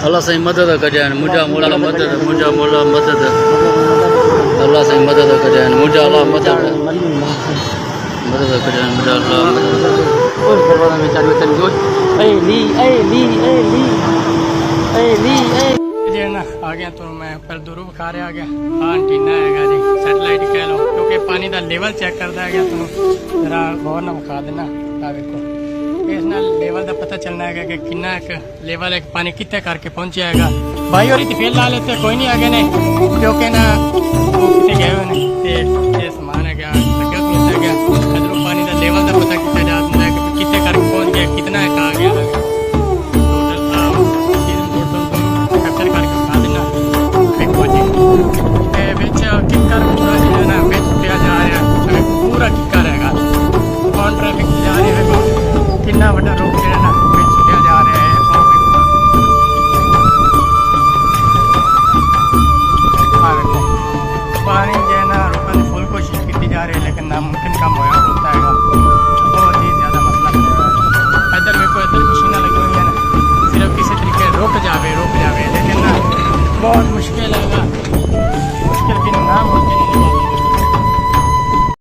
अल्लाह सही मदद कजान मुझा मोला मदद मुझा मोला मदद अल्लाह सही मदद कजान मुझा अल्लाह मदद मदद कजान मुझा अल्लाह मदद और करवाना में चार बचन जो ए ली जे ना आ गया तो मैं पर दूर खा रहा आ गया एंटीना हैगा जी सैटेलाइट कह लो क्योंकि पानी का लेवल चेक करता है तुम जरा गौर ना विखा देना आ देखो इस नाल लेवल का पता चलना है कि कितना एक लेवल एक पानी कितने करके पहुंचा है भाई और फेल ला लेते कोई नहीं आगे ने क्योंकि ना वो कितने गए हुए नहीं ये समान है क्या इधरों पानी का लेवल का पता कितना जाता है कि कितने करके पहुंच गया कितना एक आ गया कैप्चर करके बता देना किक्कर पूरा जो है ना पिया जा रहा है पूरा किक्का रहेगा कौन ट्रैफिक जा रही है कितना बड़ा रोड है ना पिया जा रहा है पानी जो है ना रोकने की फुल कोशिश की जा रही है लेकिन नामुमकिन काम होता है बहुत ही ज़्यादा मसला है इधर मेरे को इधर मशीनें लगी हुई है ना सिर्फ किसी तरीके रोक जावे लेकिन ना बहुत